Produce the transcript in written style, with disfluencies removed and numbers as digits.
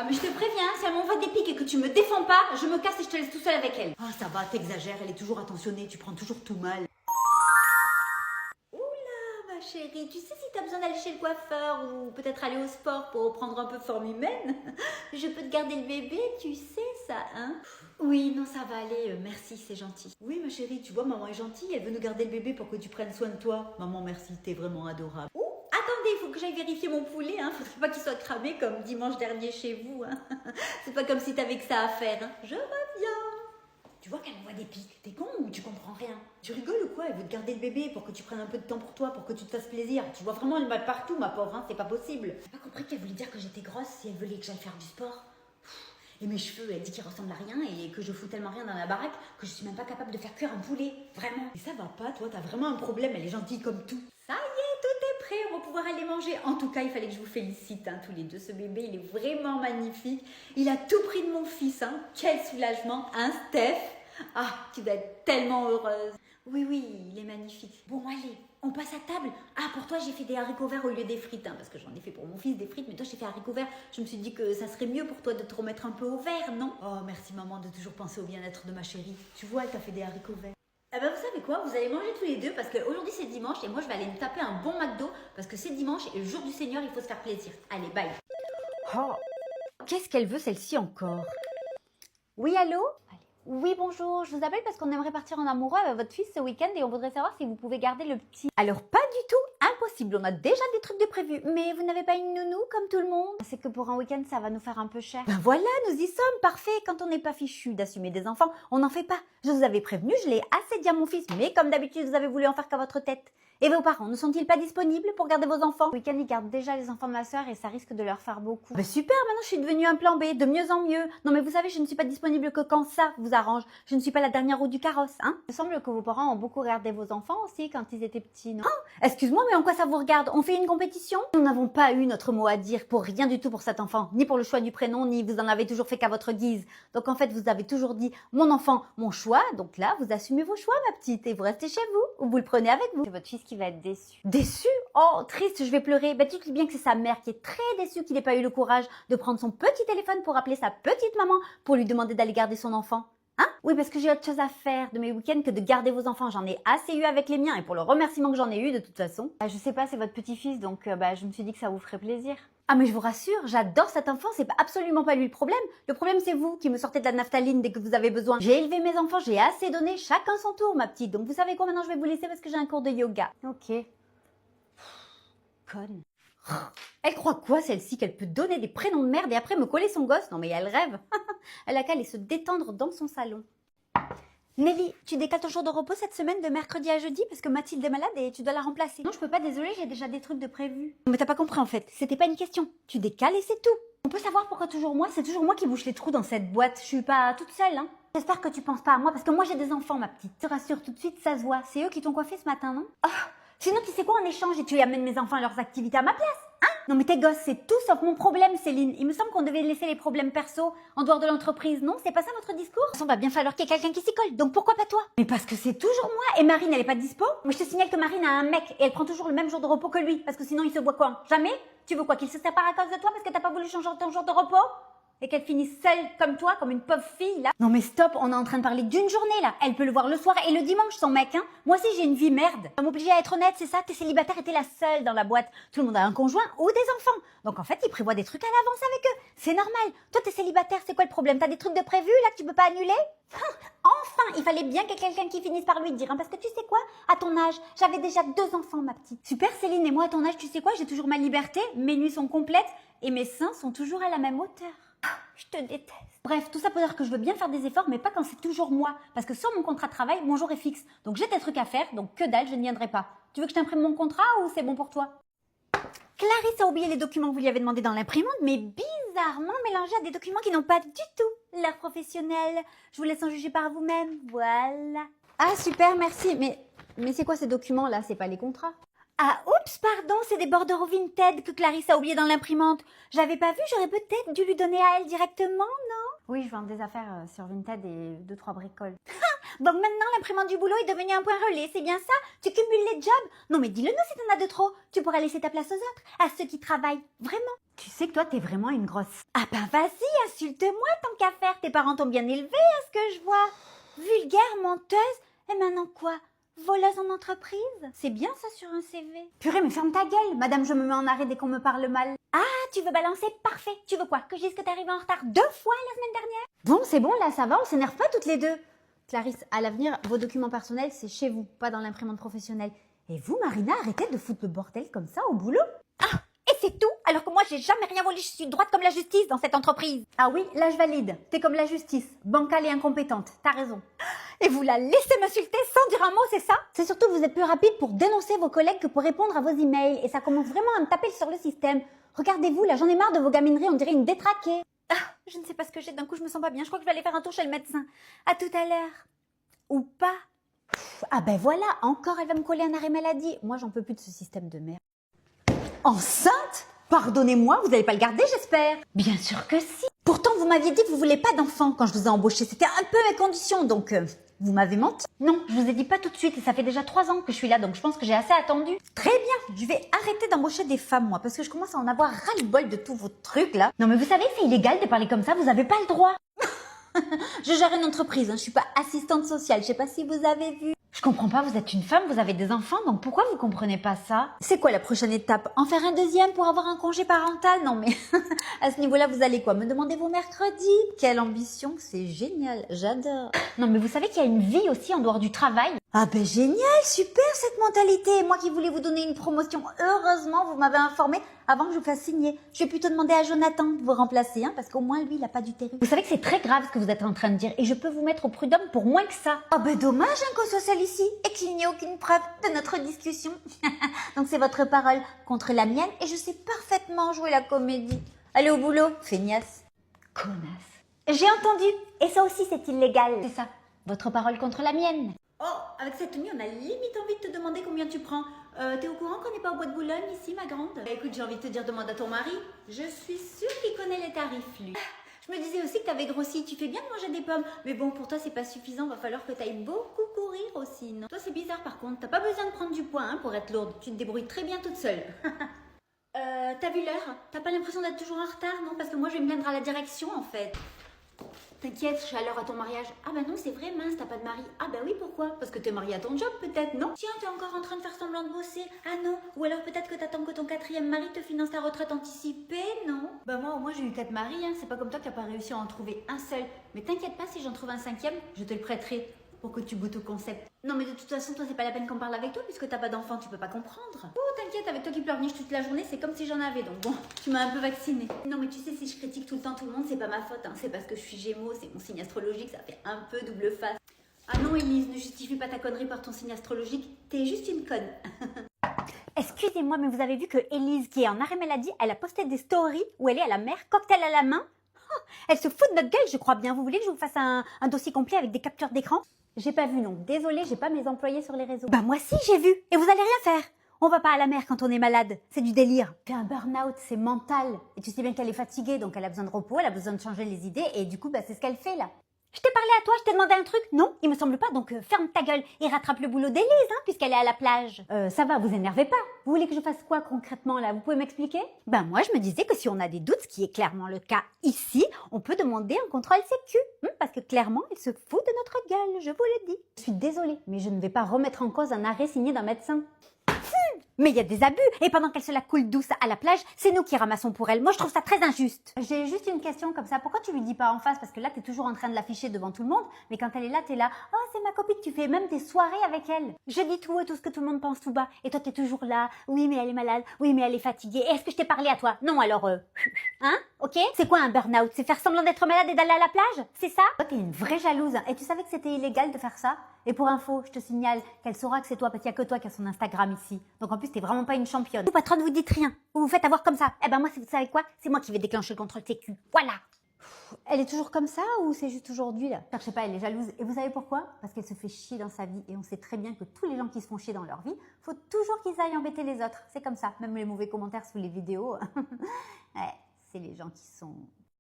Ah mais je te préviens, si elle m'envoie des pics et que tu me défends pas, je me casse et je te laisse tout seul avec elle. Ah, ça va, t'exagères, elle est toujours attentionnée, tu prends toujours tout mal. Oula, ma chérie, tu sais si t'as besoin d'aller chez le coiffeur ou peut-être aller au sport pour reprendre un peu forme humaine, je peux te garder le bébé, tu sais ça, hein? Oui, non, ça va aller, merci, c'est gentil. Oui, ma chérie, tu vois, maman est gentille, elle veut nous garder le bébé pour que tu prennes soin de toi. Maman, merci, t'es vraiment adorable. Ouh, attendez, il faut que j'aille vérifier mon poulet, hein. Faudrait pas qu'il soit cramé comme dimanche dernier chez vous, hein. C'est pas comme si t'avais que ça à faire, hein. Je reviens. Tu vois qu'elle envoie des pics, t'es con ou tu comprends rien? Tu rigoles ou quoi? Elle veut te garder le bébé pour que tu prennes un peu de temps pour toi, pour que tu te fasses plaisir. Tu vois vraiment le mal partout, ma pauvre, hein, c'est pas possible. T'as pas compris qu'elle voulait dire que j'étais grosse si elle voulait que j'aille faire du sport? Et mes cheveux, elle dit qu'ils ressemblent à rien et que je fous tellement rien dans la baraque que je suis même pas capable de faire cuire un poulet. Vraiment. Et ça va pas, toi, t'as vraiment un problème, elle est gentille comme tout. Ça y est, tout est prêt, on va pouvoir aller manger. En tout cas, il fallait que je vous félicite, hein, tous les deux. Ce bébé, il est vraiment magnifique. Il a tout pris de mon fils, hein. Quel soulagement, hein, Steph? Ah, tu dois être tellement heureuse. Oui, oui, il est magnifique. Bon, allez, on passe à table. Ah, pour toi, j'ai fait des haricots verts au lieu des frites, hein, parce que j'en ai fait pour mon fils des frites, mais toi, j'ai fait haricots verts. Je me suis dit que ça serait mieux pour toi de te remettre un peu au vert, non? Oh, merci maman de toujours penser au bien-être de ma chérie. Tu vois, elle t'a fait des haricots verts. Eh ben, vous savez quoi? Vous allez manger tous les deux parce qu'aujourd'hui c'est dimanche et moi je vais aller me taper un bon McDo parce que c'est dimanche et le jour du Seigneur, il faut se faire plaisir. Allez, bye. Oh, qu'est-ce qu'elle veut celle-ci encore? Oui, allô? Oui, bonjour, je vous appelle parce qu'on aimerait partir en amoureux avec votre fils ce week-end et on voudrait savoir si vous pouvez garder le petit. Alors, pas du tout, impossible, on a déjà des trucs de prévus. Mais vous n'avez pas une nounou comme tout le monde? C'est que pour un week-end, ça va nous faire un peu cher. Ben voilà, nous y sommes, parfait. Quand on n'est pas fichu d'assumer des enfants, on n'en fait pas. Je vous avais prévenu, je l'ai assez dit à mon fils, mais comme d'habitude, vous avez voulu en faire qu'à votre tête. Et vos parents ne sont-ils pas disponibles pour garder vos enfants? Le week-end, ils gardent déjà les enfants de ma sœur et ça risque de leur faire beaucoup. Ben super, maintenant je suis devenue un plan B, de mieux en mieux. Non mais vous savez, je ne suis pas disponible que quand ça vous arrange. Je ne suis pas la dernière roue du carrosse, hein. Il me semble que vos parents ont beaucoup regardé vos enfants aussi quand ils étaient petits, non? Oh, excuse-moi, mais en quoi ça vous regarde? On fait une compétition? Nous n'avons pas eu notre mot à dire pour rien du tout pour cet enfant, ni pour le choix du prénom, ni vous en avez toujours fait qu'à votre guise. Donc en fait, vous avez toujours dit mon enfant, mon choix. Donc là, vous assumez vos choix, ma petite, et vous restez chez vous ou vous le prenez avec vous. C'est votre fils qui va être déçu. Déçu? Oh, triste, je vais pleurer. Ben, tu te dis bien que c'est sa mère qui est très déçue qu'il n'ait pas eu le courage de prendre son petit téléphone pour appeler sa petite maman pour lui demander d'aller garder son enfant. Hein? Oui, parce que j'ai autre chose à faire de mes week-ends que de garder vos enfants. J'en ai assez eu avec les miens et pour le remerciement que j'en ai eu de toute façon. Je sais pas, c'est votre petit-fils, donc je me suis dit que ça vous ferait plaisir. Ah mais je vous rassure, j'adore cet enfant, c'est absolument pas lui le problème. Le problème c'est vous qui me sortez de la naphtaline dès que vous avez besoin. J'ai élevé mes enfants, j'ai assez donné, chacun son tour ma petite. Donc vous savez quoi, maintenant je vais vous laisser parce que j'ai un cours de yoga. Ok. Conne. Elle croit quoi celle-ci, qu'elle peut donner des prénoms de merde et après me coller son gosse? Non mais elle rêve. Elle a qu'à aller se détendre dans son salon. Nelly, tu décales ton jour de repos cette semaine de mercredi à jeudi parce que Mathilde est malade et tu dois la remplacer. Non, je peux pas, désolée, j'ai déjà des trucs de prévus. Mais t'as pas compris en fait, c'était pas une question. Tu décales et c'est tout. On peut savoir pourquoi toujours moi? C'est toujours moi qui bouche les trous dans cette boîte. Je suis pas toute seule, hein. J'espère que tu penses pas à moi parce que moi j'ai des enfants, ma petite. Je te rassure tout de suite, ça se voit. C'est eux qui t'ont coiffé ce matin, non? Oh, sinon tu sais quoi, en échange et tu amènes mes enfants à leurs activités à ma place, hein? Non mais tes gosses, c'est tout sauf mon problème, Céline. Il me semble qu'on devait laisser les problèmes perso en dehors de l'entreprise, non? C'est pas ça votre discours? On va bien falloir qu'il y ait quelqu'un qui s'y colle, donc pourquoi pas toi? Mais parce que c'est toujours moi. Et Marine, elle est pas dispo? Mais je te signale que Marine a un mec et elle prend toujours le même jour de repos que lui, parce que sinon il se voit quoi? Jamais? Tu veux quoi? Qu'il se sépare à cause de toi parce que t'as pas voulu changer ton jour de repos? Et qu'elle finisse seule comme toi, comme une pauvre fille, là. Non mais stop, on est en train de parler d'une journée, là. Elle peut le voir le soir et le dimanche, son mec, hein. Moi aussi, j'ai une vie merde. Tu vas m'obliger à être honnête, c'est ça? T'es célibataire et t'es la seule dans la boîte. Tout le monde a un conjoint ou des enfants. Donc en fait, ils prévoient des trucs à l'avance avec eux. C'est normal. Toi, t'es célibataire, c'est quoi le problème? T'as des trucs de prévu, là, que tu peux pas annuler? Enfin, il fallait bien qu'il y ait quelqu'un qui finisse par lui dire, hein, parce que tu sais quoi? À ton âge, j'avais déjà 2 enfants, ma petite. Super, Céline, et moi, à ton âge, tu sais quoi? J'ai toujours ma liberté, mes nuits sont complètes et mes seins sont toujours à la même hauteur. Je te déteste. Bref, tout ça pour dire que je veux bien faire des efforts, mais pas quand c'est toujours moi. Parce que sans mon contrat de travail, mon jour est fixe. Donc j'ai des trucs à faire, donc que dalle, je ne viendrai pas. Tu veux que je t'imprime mon contrat ou c'est bon pour toi? Clarisse a oublié les documents que vous lui avez demandé dans l'imprimante, mais bizarrement mélangés à des documents qui n'ont pas du tout l'air professionnel. Je vous laisse en juger par vous-même. Voilà. Ah super, merci. Mais c'est quoi ces documents-là? C'est pas les contrats? Ah, oups, pardon, c'est des bordereaux Vinted que Clarisse a oublié dans l'imprimante. J'avais pas vu, j'aurais peut-être dû lui donner à elle directement, non? Oui, je vends des affaires sur Vinted et 2-3 bricoles. Donc maintenant, l'imprimante du boulot est devenue un point relais, c'est bien ça? Tu cumules les jobs? Non mais dis-le nous si t'en as de trop. Tu pourras laisser ta place aux autres, à ceux qui travaillent. Vraiment. Tu sais que toi, t'es vraiment une grosse. Ah ben vas-y, insulte-moi tant qu'à faire. Tes parents t'ont bien élevé à ce que je vois. Vulgaire, menteuse. Et maintenant quoi? Voleuse en entreprise? C'est bien ça sur un CV. Purée, mais ferme ta gueule. Madame, je me mets en arrêt dès qu'on me parle mal. Ah, tu veux balancer? Parfait. Tu veux quoi? Que je dise que t'es arrivée en retard 2 fois la semaine dernière? Bon, c'est bon, là, ça va, on s'énerve pas toutes les deux. Clarisse, à l'avenir, vos documents personnels, c'est chez vous, pas dans l'imprimante professionnelle. Et vous, Marina, arrêtez de foutre le bordel comme ça au boulot. Et c'est tout, alors que moi j'ai jamais rien volé, je suis droite comme la justice dans cette entreprise. Ah oui, là, je valide. T'es comme la justice, bancale et incompétente. T'as raison. Et vous la laissez m'insulter sans dire un mot, c'est ça? C'est surtout que vous êtes plus rapide pour dénoncer vos collègues que pour répondre à vos emails. Et ça commence vraiment à me taper sur le système. Regardez-vous, là, j'en ai marre de vos gamineries, on dirait une détraquée. Ah, je ne sais pas ce que j'ai, d'un coup je me sens pas bien, je crois que je vais aller faire un tour chez le médecin. À tout à l'heure. Ou pas. Ah ben voilà, encore elle va me coller un arrêt maladie. Moi, j'en peux plus de ce système de merde. Enceinte? Pardonnez-moi, vous n'allez pas le garder, j'espère. Bien sûr que si. Pourtant, vous m'aviez dit que vous voulez pas d'enfant quand je vous ai embauché. C'était un peu mes conditions, donc vous m'avez menti. Non, je vous ai dit pas tout de suite et ça fait déjà 3 ans que je suis là, donc je pense que j'ai assez attendu. Très bien, je vais arrêter d'embaucher des femmes, moi, parce que je commence à en avoir ras-le-bol de tous vos trucs, là. Non mais vous savez, c'est illégal de parler comme ça, vous avez pas le droit. Je gère une entreprise, hein, je suis pas assistante sociale, je sais pas si vous avez vu. Je comprends pas, vous êtes une femme, vous avez des enfants, donc pourquoi vous comprenez pas ça? C'est quoi la prochaine étape? En faire un deuxième pour avoir un congé parental? Non mais, à ce niveau-là, vous allez quoi? Me demander vos mercredis? Quelle ambition, c'est génial, j'adore. Non mais vous savez qu'il y a une vie aussi en dehors du travail. Ah ben génial, super cette mentalité. Moi qui voulais vous donner une promotion, heureusement vous m'avez informé avant que je vous fasse signer. Je vais plutôt demander à Jonathan de vous remplacer, hein, parce qu'au moins lui il a pas d'utérus. Vous savez que c'est très grave ce que vous êtes en train de dire et je peux vous mettre au prud'homme pour moins que ça. Ah ben dommage hein, qu'on soit seul ici et qu'il n'y ait aucune preuve de notre discussion. Donc c'est votre parole contre la mienne et je sais parfaitement jouer la comédie. Allez au boulot, feignasse. Connasse. J'ai entendu, et ça aussi c'est illégal. C'est ça, votre parole contre la mienne. Oh, avec cette tenue, on a limite envie de te demander combien tu prends. T'es au courant qu'on n'est pas au bois de Boulogne ici, ma grande? Bah, écoute, j'ai envie de te dire, demande à ton mari. Je suis sûre qu'il connaît les tarifs, lui. Je me disais aussi que t'avais grossi. Tu fais bien de manger des pommes. Mais bon, pour toi, c'est pas suffisant. Va falloir que t'ailles beaucoup courir aussi, non? Toi, c'est bizarre par contre. T'as pas besoin de prendre du poids hein, pour être lourde. Tu te débrouilles très bien toute seule. T'as vu l'heure? T'as pas l'impression d'être toujours en retard, non? Parce que moi, je vais me plaindre à la direction, en fait. T'inquiète, je suis à l'heure à ton mariage. Ah bah non, c'est vrai, mince, t'as pas de mari. Ah bah oui, pourquoi? Parce que t'es mariée à ton job, peut-être, non? Tiens, t'es encore en train de faire semblant de bosser. Ah non, ou alors peut-être que t'attends que ton 4e mari te finance ta retraite anticipée, non? Bah moi, au moins, j'ai eu 4 maris, hein. C'est pas comme toi qui n'as pas réussi à en trouver un seul. Mais t'inquiète pas, si j'en trouve un 5e, je te le prêterai pour que tu goûtes au concept. Non mais de toute façon, toi, c'est pas la peine qu'on parle avec toi puisque t'as pas d'enfant, tu peux pas comprendre. Oh, t'inquiète, avec toi qui pleurniches toute la journée, c'est comme si j'en avais, donc bon, tu m'as un peu vaccinée. Non mais tu sais, si je critique tout le temps tout le monde, c'est pas ma faute, hein. C'est parce que je suis Gémeaux, c'est mon signe astrologique, ça fait un peu double face. Ah non, Élise, ne justifie pas ta connerie par ton signe astrologique, t'es juste une conne. Excusez-moi, mais vous avez vu que Élise, qui est en arrêt maladie, elle a posté des stories où elle est à la mer, cocktail à la main. Oh, elle se fout de notre gueule, je crois bien. Vous voulez que je vous fasse un dossier complet avec des captures d'écran? J'ai pas vu, non. Désolée, j'ai pas mes employés sur les réseaux. Bah moi si, j'ai vu. Et vous allez rien faire. On va pas à la mer quand on est malade. C'est du délire. Puis un burn-out, c'est mental. Et tu sais bien qu'elle est fatiguée, donc elle a besoin de repos, elle a besoin de changer les idées, et du coup, bah, c'est ce qu'elle fait, là. Je t'ai parlé à toi, je t'ai demandé un truc? Non, il me semble pas, donc ferme ta gueule et rattrape le boulot d'Élise, hein, puisqu'elle est à la plage. Ça va, vous énervez pas. Vous voulez que je fasse quoi concrètement, là? Vous pouvez m'expliquer? Ben moi, je me disais que si on a des doutes, ce qui est clairement le cas ici, on peut demander un contrôle sécu. Parce que clairement, elle se fout de notre gueule, je vous le dis. Je suis désolée, mais je ne vais pas remettre en cause un arrêt signé d'un médecin. Mais il y a des abus, et pendant qu'elle se la coule douce à la plage, c'est nous qui ramassons pour elle. Moi, je trouve ça très injuste. J'ai juste une question comme ça. Pourquoi tu lui dis pas en face? Parce que là, t'es toujours en train de l'afficher devant tout le monde, mais quand elle est là, t'es là. Oh, c'est ma copine, tu fais même des soirées avec elle. Je dis tout haut, tout ce que tout le monde pense tout bas, et toi, t'es toujours là. Oui, mais elle est malade. Oui, mais elle est fatiguée. Et est-ce que je t'ai parlé à toi? Non, alors, hein? Ok? C'est quoi un burn-out? C'est faire semblant d'être malade et d'aller à la plage? C'est ça? Toi, t'es une vraie jalouse. Et tu savais que c'était illégal de faire ça? Et pour info, je te signale qu'elle saura que c'est toi, parce qu'il n'y a que toi qui as son Instagram ici. Donc en plus, t'es vraiment pas une championne. Vous, patronne, vous dites rien. Vous vous faites avoir comme ça. Eh ben moi, vous savez quoi? C'est moi qui vais déclencher le contrôle sécu. Voilà. Elle est toujours comme ça ou c'est juste aujourd'hui là? Cherchez pas, elle est jalouse. Et vous savez pourquoi? Parce qu'elle se fait chier dans sa vie. Et on sait très bien que tous les gens qui se font chier dans leur vie, faut toujours qu'ils aillent embêter les autres. C'est comme ça. Même les mauvais commentaires sous les vidéos. Ouais, c'est les gens qui sont